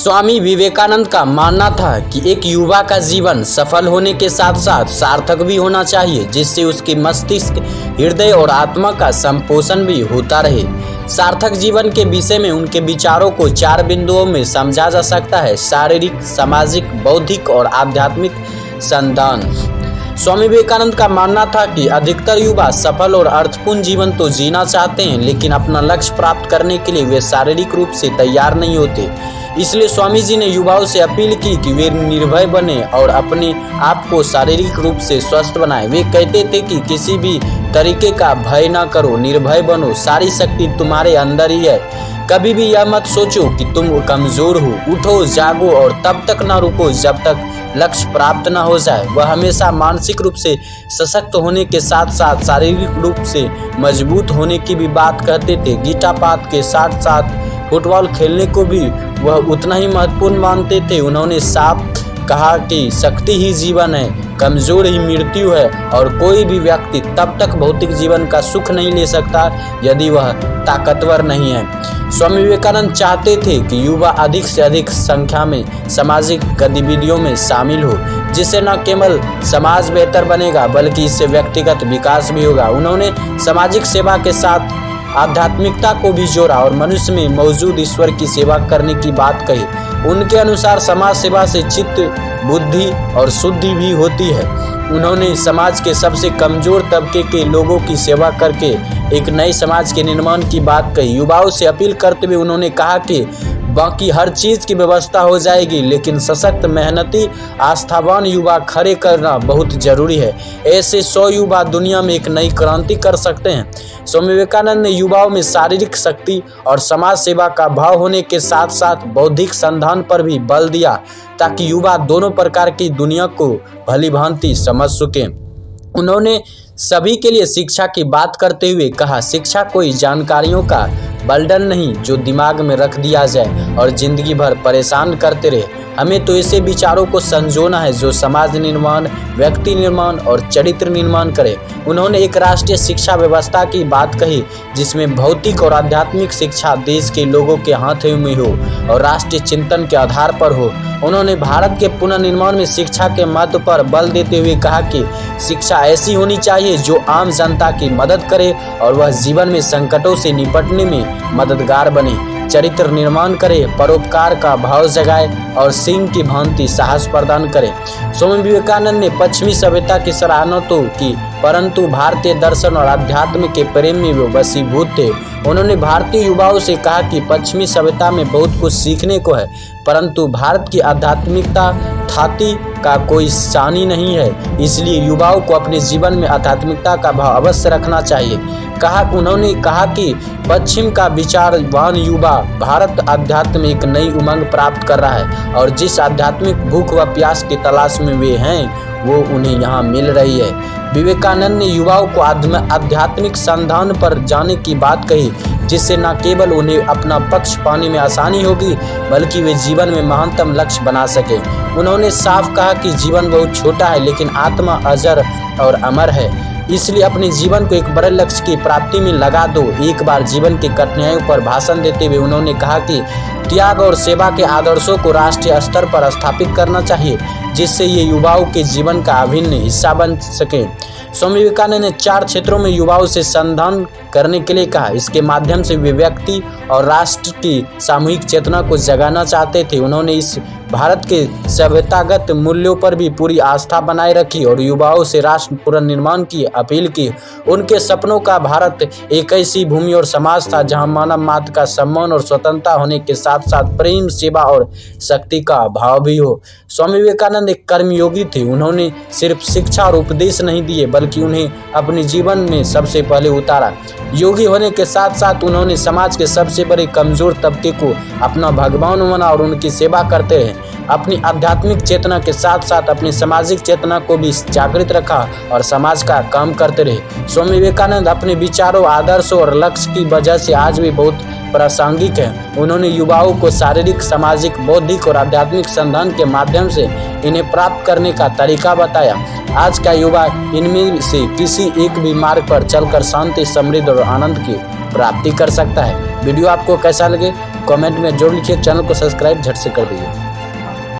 स्वामी विवेकानंद का मानना था कि एक युवा का जीवन सफल होने के साथ साथ सार्थक भी होना चाहिए, जिससे उसके मस्तिष्क, हृदय और आत्मा का संपोषण भी होता रहे। सार्थक जीवन के विषय में उनके विचारों को 4 बिंदुओं में समझा जा सकता है: शारीरिक, सामाजिक, बौद्धिक और आध्यात्मिक संदान। स्वामी विवेकानंद का मानना था कि अधिकतर युवा सफल और अर्थपूर्ण जीवन तो जीना चाहते हैं, लेकिन अपना लक्ष्य प्राप्त करने के लिए वे शारीरिक रूप से तैयार नहीं होते। इसलिए स्वामी जी ने युवाओं से अपील की कि वे निर्भय बने और अपने आप को शारीरिक रूप से स्वस्थ बनाएं। वे कहते थे कि किसी भी तरीके का भय ना करो, निर्भय बनो, सारी शक्ति तुम्हारे अंदर ही है। कभी भी यह मत सोचो कि तुम कमजोर हो। उठो, जागो और तब तक ना रुको जब तक लक्ष्य प्राप्त न हो जाए। वह हमेशा मानसिक रूप से सशक्त होने के साथ साथ शारीरिक रूप से मजबूत होने की भी बात कहते थे। गीता पाठ के साथ साथ फुटबॉल खेलने को भी वह उतना ही महत्वपूर्ण मानते थे। उन्होंने साफ कहा कि शक्ति ही जीवन है, कमजोर ही मृत्यु है और कोई भी व्यक्ति तब तक भौतिक जीवन का सुख नहीं ले सकता यदि वह ताकतवर नहीं है। स्वामी विवेकानंद चाहते थे कि युवा अधिक से अधिक संख्या में सामाजिक गतिविधियों में शामिल हो, जिससे न केवल समाज बेहतर बनेगा बल्कि इससे व्यक्तिगत विकास भी होगा। उन्होंने सामाजिक सेवा के साथ आध्यात्मिकता को भी जोड़ा और मनुष्य में मौजूद ईश्वर की सेवा करने की बात कही। उनके अनुसार समाज सेवा से चित्त, बुद्धि और शुद्धि भी होती है। उन्होंने समाज के सबसे कमजोर तबके के लोगों की सेवा करके एक नए समाज के निर्माण की बात कही। युवाओं से अपील करते हुए उन्होंने कहा कि बाकी हर चीज की व्यवस्था हो जाएगी, लेकिन सशक्त, मेहनती, आस्थावान युवा खड़े करना बहुत जरूरी है। ऐसे 100 युवा दुनिया में एक नई क्रांति कर सकते हैं। स्वामी विवेकानंद ने युवाओं में शारीरिक शक्ति और समाज सेवा का भाव होने के साथ साथ बौद्धिक संधान पर भी बल दिया, ताकि युवा दोनों प्रकार की दुनिया को भली भांति समझ सकें। उन्होंने सभी के लिए शिक्षा की बात करते हुए कहा, शिक्षा कोई जानकारियों का बर्डन नहीं जो दिमाग में रख दिया जाए और जिंदगी भर परेशान करते रहे। हमें तो ऐसे विचारों को संजोना है जो समाज निर्माण, व्यक्ति निर्माण और चरित्र निर्माण करे। उन्होंने एक राष्ट्रीय शिक्षा व्यवस्था की बात कही जिसमें भौतिक और आध्यात्मिक शिक्षा देश के लोगों के हाथों में हो और राष्ट्रीय चिंतन के आधार पर हो। उन्होंने भारत के पुनर्निर्माण में शिक्षा के महत्व पर बल देते हुए कहा कि शिक्षा ऐसी होनी चाहिए जो आम जनता की मदद करे और वह जीवन में संकटों से निपटने में मददगार बने, चरित्र निर्माण करे, परोपकार का भाव जगाए और सिंह की भांति साहस प्रदान करे। स्वामी विवेकानंद ने पश्चिमी सभ्यता की सराहना तो की, परंतु भारतीय दर्शन और अध्यात्म के प्रेम में वे वशीभूत थे। उन्होंने भारतीय युवाओं से कहा कि पश्चिमी सभ्यता में बहुत कुछ सीखने को है, परंतु भारत की आध्यात्मिकता ख्याति का कोई सानी नहीं है। इसलिए युवाओं को अपने जीवन में आध्यात्मिकता का भाव अवश्य रखना चाहिए। उन्होंने कहा कि पश्चिम का विचारवान युवा भारत अध्यात्म में एक नई उमंग प्राप्त कर रहा है और जिस आध्यात्मिक भूख व प्यास की तलाश में वे हैं वो उन्हें यहाँ मिल रही है। विवेकानंद ने युवाओं को आध्यात्मिक संधान पर जाने की बात कही, जिससे न केवल उन्हें अपना पक्ष पाने में आसानी होगी बल्कि वे जीवन में महानतम लक्ष्य बना सके। उन्होंने साफ कहा कि जीवन बहुत छोटा है लेकिन आत्मा अजर और अमर है, इसलिए अपने जीवन को एक बड़े लक्ष्य की प्राप्ति में लगा दो। एक बार जीवन की कठिनाइयों पर भाषण देते हुए उन्होंने कहा कि त्याग और सेवा के आदर्शों को राष्ट्रीय स्तर पर स्थापित करना चाहिए, जिससे ये युवाओं के जीवन का अभिन्न हिस्सा बन सके। स्वामी विवेकानंद ने 4 क्षेत्रों में युवाओं से संधान करने के लिए कहा। इसके माध्यम से वे व्यक्ति और राष्ट्र की सामूहिक चेतना को जगाना चाहते थे। उन्होंने इस भारत के सभ्यतागत मूल्यों पर भी पूरी आस्था बनाए रखी और युवाओं से राष्ट्र पुनर्निर्माण की अपील की। उनके सपनों का भारत एक ऐसी भूमि और समाज था जहां मानव मात्र का सम्मान और स्वतंत्रता होने के साथ साथ प्रेम, सेवा और शक्ति का भाव भी हो। स्वामी विवेकानंद एक कर्मयोगी थे। उन्होंने सिर्फ शिक्षा और उपदेश नहीं दिए बल्कि उन्हें अपने जीवन में सबसे पहले उतारा। योगी होने के साथ साथ उन्होंने समाज के सबसे बड़े कमजोर तबके को अपना भगवान माना और उनकी सेवा करते रहे। अपनी आध्यात्मिक चेतना के साथ साथ अपनी सामाजिक चेतना को भी जागृत रखा और समाज का काम करते रहे। स्वामी विवेकानंद अपने विचारों, आदर्शों और लक्ष्य की वजह से आज भी बहुत प्रासंगिक है। उन्होंने युवाओं को शारीरिक, सामाजिक, बौद्धिक और आध्यात्मिक संधान के माध्यम से इन्हें प्राप्त करने का तरीका बताया। आज का युवा इनमें से किसी एक भी मार्ग पर चलकर शांति, समृद्धि और आनंद की प्राप्ति कर सकता है। वीडियो आपको कैसा लगे कमेंट में जरूर लिखिए। चैनल को सब्सक्राइब झट से कर दीजिए।